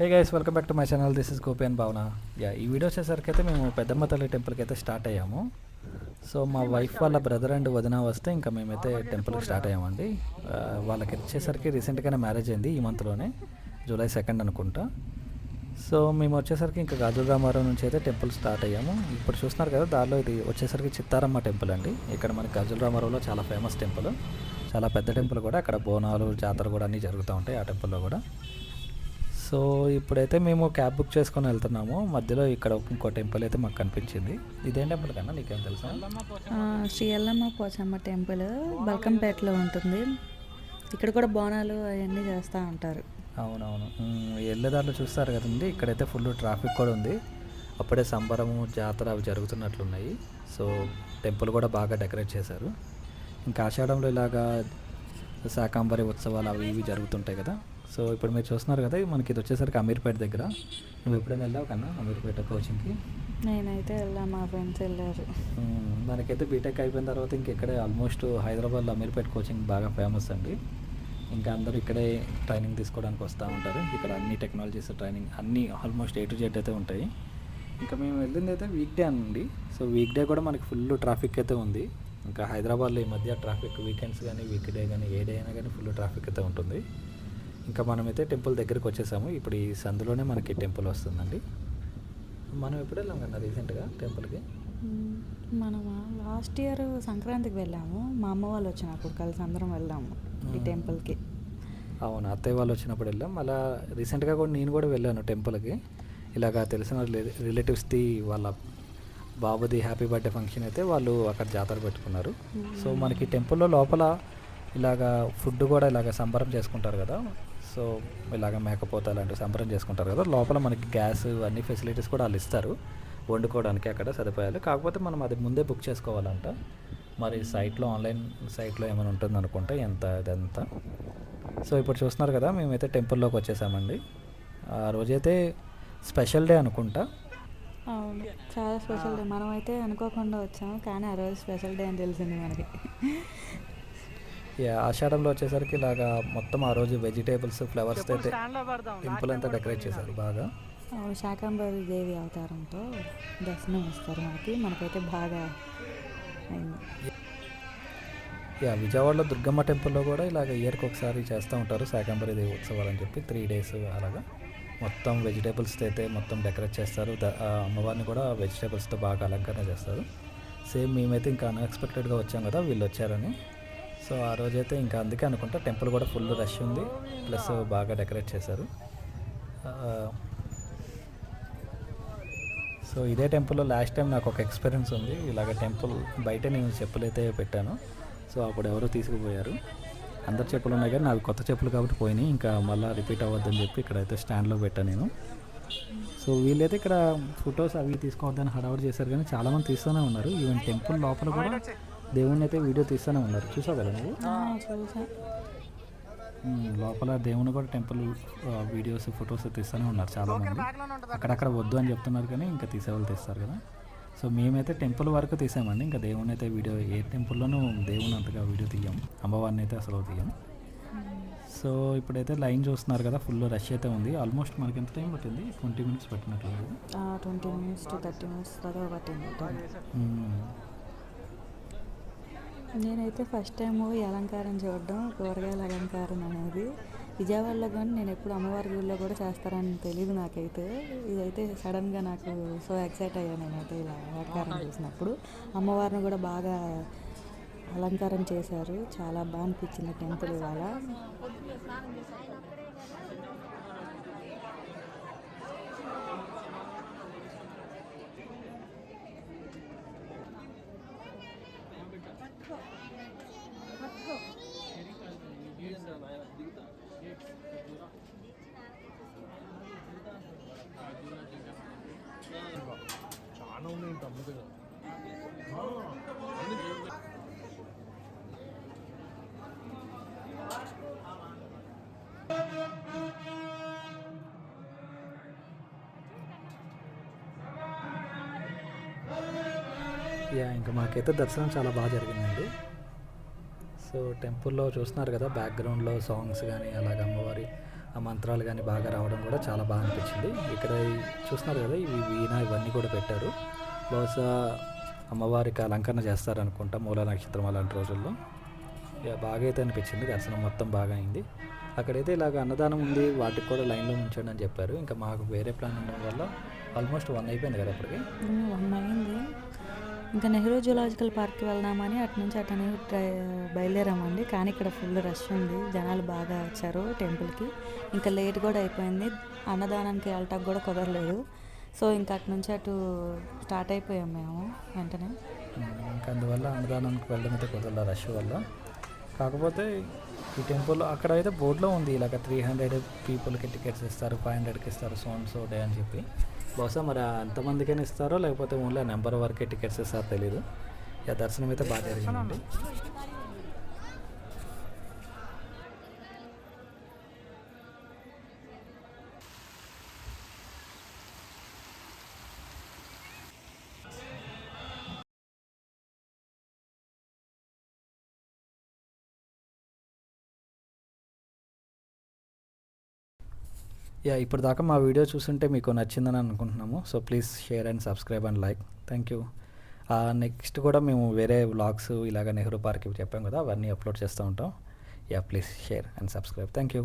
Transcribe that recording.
Hey guys, welcome back to my channel. This is Gopi and భావన. ఈ video వచ్చేసరికి అయితే మేము పెద్దమ్మ తల్లి టెంపుల్కి అయితే స్టార్ట్ అయ్యాము. సో మా వైఫ్ వాళ్ళ బ్రదర్ అండ్ వదిన వస్తే ఇంకా మేమైతే టెంపుల్కి స్టార్ట్ అయ్యామండి. వాళ్ళకి వచ్చేసరికి రీసెంట్గానే మ్యారేజ్ అయింది, ఈ మంత్లోనే జూలై 2 అనుకుంటా. సో మేము వచ్చేసరికి ఇంకా గాజుల రామారావు నుంచి అయితే టెంపుల్ స్టార్ట్ అయ్యాము. ఇప్పుడు చూస్తున్నారు కదా, దారిలో ఇది వచ్చేసరికి చిత్తారమ్మ టెంపుల్ అండి. ఇక్కడ మనకి గాజుల రామారావులో చాలా ఫేమస్ టెంపుల్, చాలా పెద్ద టెంపుల్ కూడా. అక్కడ బోనాలు జాతర కూడా అన్నీ జరుగుతూ ఉంటాయి ఆ టెంపుల్లో కూడా. సో ఇప్పుడైతే మేము క్యాబ్ బుక్ చేసుకొని వెళ్తున్నాము. మధ్యలో ఇక్కడ ఇంకో టెంపుల్ అయితే మాకు కనిపించింది. ఇదేం టెంపుల్ కన్నా నీకేం తెలుసా? శ్రీ ఎల్లమ్మ పోచమ్మ టెంపుల్ బల్కంపేటలో ఉంటుంది. ఇక్కడ కూడా బోనాలు అవన్నీ చేస్తూ ఉంటారు. అవునవును, వెళ్ళేదారిలో చూస్తారు కదండి. ఇక్కడైతే ఫుల్ ట్రాఫిక్ కూడా ఉంది. అప్పుడే సంబరము జాతర అవి జరుగుతున్నట్లున్నాయి. సో టెంపుల్ కూడా బాగా డెకరేట్ చేశారు. ఇంకా ఆషాఢంలో ఇలాగా శాకాంబరి ఉత్సవాలు అవి ఇవి జరుగుతుంటాయి కదా. సో ఇప్పుడు మీరు చూస్తున్నారు కదా, మనకి ఇది వచ్చేసరికి అమీర్పేట దగ్గర. నువ్వు ఎప్పుడైనా వెళ్ళావు కన్నా అమీర్పేట కోచింగ్కి? నేనైతే వెళ్ళా, మా ఫ్రెండ్స్ వెళ్ళారు. మనకైతే బీటెక్ అయిపోయిన తర్వాత ఇంకెక్కడే ఆల్మోస్ట్ హైదరాబాద్లో అమీర్పేట కోచింగ్ బాగా ఫేమస్ అండి. ఇంకా అందరూ ఇక్కడే ట్రైనింగ్ తీసుకోవడానికి వస్తూ ఉంటారు. ఇక్కడ అన్ని టెక్నాలజీస్ ట్రైనింగ్ అన్నీ ఆల్మోస్ట్ A to Z అయితే ఉంటాయి. ఇంకా మేము వెళ్ళింది అయితే వీక్డే అండి. సో వీక్డే కూడా మనకి ఫుల్ ట్రాఫిక్ అయితే ఉంది. ఇంకా హైదరాబాద్లో ఈ మధ్య ట్రాఫిక్ వీకెండ్స్ కానీ వీక్డే కానీ ఏ డే అయినా కానీ ఫుల్ ట్రాఫిక్ అయితే ఉంటుంది. ఇంకా మనమైతే టెంపుల్ దగ్గరికి వచ్చేసాము. ఇప్పుడు ఈ సందులోనే మనకి టెంపుల్ వస్తుందండి. మనం ఎప్పుడు వెళ్ళాం కన్నా రీసెంట్గా టెంపుల్కి? మనం లాస్ట్ ఇయర్ సంక్రాంతికి వెళ్ళాము. మా అమ్మ వాళ్ళు వచ్చినప్పుడు కలిసి అందరం వెళ్ళాము ఈ టెంపుల్కి. అవును, అత్తయ్య వాళ్ళు వచ్చినప్పుడు వెళ్ళాం. అలా రీసెంట్గా కూడా నేను కూడా వెళ్ళాను టెంపుల్కి. ఇలాగా తెలిసిన రిలేటివ్స్ది వాళ్ళ బాబుది హ్యాపీ బర్త్డే ఫంక్షన్ అయితే వాళ్ళు అక్కడ జాతర పెట్టుకున్నారు. సో మనకి టెంపుల్లో లోపల ఇలాగా ఫుడ్ కూడా ఇలాగ సంబరం చేసుకుంటారు కదా. సో ఇలాగ మేకపోతే అలాంటివి సంబరం చేసుకుంటారు కదా. లోపల మనకి గ్యాస్ అన్ని ఫెసిలిటీస్ కూడా వాళ్ళు ఇస్తారు వండుకోవడానికి అక్కడ సదుపాయాలు. కాకపోతే మనం అది ముందే బుక్ చేసుకోవాలంట. మరి సైట్లో ఆన్లైన్ సైట్లో ఏమైనా ఉంటుంది అనుకుంటే ఎంత ఇదంతా. సో ఇప్పుడు చూస్తున్నారు కదా, మేమైతే టెంపుల్లోకి వచ్చేసామండి. ఆ రోజైతే స్పెషల్ డే అనుకుంటా. అవును, చాలా స్పెషల్ డే. మనం అయితే అనుకోకుండా వచ్చాము, కానీ ఆ రోజు స్పెషల్ డే అని తెలిసింది మనకి. ఆషాఢంలో వచ్చేసరికి ఇలాగా మొత్తం ఆ రోజు వెజిటేబుల్స్ ఫ్లవర్స్ అయితే టెంపుల్ అంతా డెకరేట్ చేశారు బాగా. శాకాంబరి దేవి అవతారంతో దర్శనం ఇస్తారు మనకైతే బాగా అయింది. విజయవాడలో దుర్గమ్మ టెంపుల్లో కూడా ఇలాగ ఇయర్కి ఒకసారి చేస్తూ ఉంటారు శాకాంబరి దేవి ఉత్సవాలు అని చెప్పి. 3 days అలాగా మొత్తం వెజిటేబుల్స్తో అయితే మొత్తం డెకరేట్ చేస్తారు. అమ్మవారిని కూడా వెజిటేబుల్స్తో బాగా అలంకరణ చేస్తారు. సేమ్ మేమైతే ఇంకా అన్ఎక్స్పెక్టెడ్గా వచ్చాం కదా, వీళ్ళు వచ్చారని. సో ఆ రోజైతే ఇంకా అందుకే అనుకుంటా టెంపుల్ కూడా ఫుల్ రష్ ఉంది, ప్లస్ బాగా డెకరేట్ చేశారు. సో ఇదే టెంపుల్లో లాస్ట్ టైం నాకు ఒక ఎక్స్పీరియన్స్ ఉంది. ఇలాగ టెంపుల్ బయట నేను చెప్పులు అయితే పెట్టాను. సో అప్పుడు ఎవరో తీసుకుపోయారు. అందరు చెప్పులు ఉన్నాయి కానీ నాకు కొత్త చెప్పులు కాబట్టి పోయినాయి. ఇంకా మళ్ళీ రిపీట్ అవ్వద్దని చెప్పి ఇక్కడైతే స్టాండ్లో పెట్టాను నేను. సో వీళ్ళైతే ఇక్కడ ఫొటోస్ అవి తీసుకోవద్దని హడావుడి చేశారు, కానీ చాలామంది తీస్తూనే ఉన్నారు. ఈవెన్ టెంపుల్ లోపల కూడా దేవుణ్ణి అయితే వీడియో తీస్తూనే ఉన్నారు. చూసావు కదా నువ్వు? లోపల దేవుని కూడా టెంపుల్ వీడియోస్ ఫొటోస్ తీస్తూనే ఉన్నారు చాలామంది. అక్కడక్కడ వద్దు అని చెప్తున్నారు కానీ ఇంకా తీసేవాళ్ళు తీస్తారు కదా. సో మేమైతే టెంపుల్ వరకు తీసామండి. ఇంకా దేవుని అయితే వీడియో ఏ టెంపుల్లోనూ దేవుని అంతగా వీడియో తీయం, అమ్మవారిని అయితే అసలు తీయం. సో ఇప్పుడైతే లైన్ చూస్తున్నారు కదా, ఫుల్ రష్ అయితే ఉంది. ఆల్మోస్ట్ మనకి ఎంత టైం పట్టింది? 20 minutes పట్టినట్లు. 20 minutes to 30 minutes దాకా పట్టింది. నేనైతే ఫస్ట్ టైం ఈ అలంకారం చూడడం, కూరగాయల అలంకారం అనేది. విజయవాడలో కానీ నేను ఎప్పుడు అమ్మవారి గుడిలో కూడా చేస్తారని తెలియదు నాకైతే. ఇదైతే సడన్గా నాకు సో ఎక్సైట్ అయ్యాను నేనైతే ఇలా అలంకారం చూసినప్పుడు. అమ్మవారిని కూడా బాగా అలంకారం చేశారు, చాలా బాగా అనిపించింది టెంపుల్ ఇవాళ. చాలా ఉన్నాయి తమ్ముడు. ఇంకా మాకైతే దర్శనం చాలా బాగా జరిగిందండి. సో టెంపుల్లో చూస్తున్నారు కదా, బ్యాక్గ్రౌండ్లో సాంగ్స్ కానీ అలాగ అమ్మవారి ఆ మంత్రాలు కానీ బాగా రావడం కూడా చాలా బాగా అనిపించింది. ఇక్కడ చూస్తున్నారు కదా, ఇవి వీణ ఇవన్నీ కూడా పెట్టారు. బహుశా అమ్మవారికి అలంకరణ చేస్తారనుకుంటా మూల నక్షత్రం అలాంటి రోజుల్లో. ఇక బాగా అయితే అనిపించింది, దర్శనం మొత్తం బాగా అయింది. అక్కడైతే ఇలాగ అన్నదానం ఉంది, వాటికి కూడా లైన్లో ఉంచండి అని చెప్పారు. ఇంకా మాకు వేరే ప్లాన్ ఉండడం వల్ల ఆల్మోస్ట్ 1 అయిపోయింది కదా అప్పటికి. 1 అయింది. ఇంకా నెహ్రూ జూలాజికల్ పార్క్కి వెళ్దామని అటు నుంచి అటని బయలుదేరామండి. కానీ ఇక్కడ ఫుల్ రష్ ఉంది, జనాలు బాగా వచ్చారు టెంపుల్కి. ఇంకా లేట్ కూడా అయిపోయింది, అన్నదానానికి వెళ్ళటానికి కూడా కుదరలేదు. సో ఇంకా అటు నుంచి అటు స్టార్ట్ అయిపోయాం మేము వెంటనే. ఇంకా అందువల్ల అన్నదానానికి వెళ్ళడం అయితే కుదరలేదు రష్ వల్ల. కాకపోతే ఈ టెంపుల్ అక్కడ అయితే బోర్డులో ఉంది ఇలాగ 300 పీపుల్కి టికెట్స్ ఇస్తారు, 500కి ఇస్తారు, సో డే అని చెప్పి. బహుశా మరి ఎంతమందికైనా ఇస్తారో లేకపోతే ఓన్లీ ఆ నెంబర్ వరకే టికెట్స్ ఇస్తారో తెలీదు. ఇక దర్శనం అయితే బాగా జరిగిందండి. ఇప్పుడు దాకా మా వీడియో చూస్తుంటే మీకు నచ్చిందని అనుకుంటున్నాము. So please share and subscribe and like. Thank you. Next కూడా మేము వేరే వ్లాగ్స్ ఇలాగ నెహ్రూ పార్క్ చెప్పాం కదా, అవన్నీ అప్లోడ్ చేస్తూ ఉంటాం. Please share and subscribe. Thank you.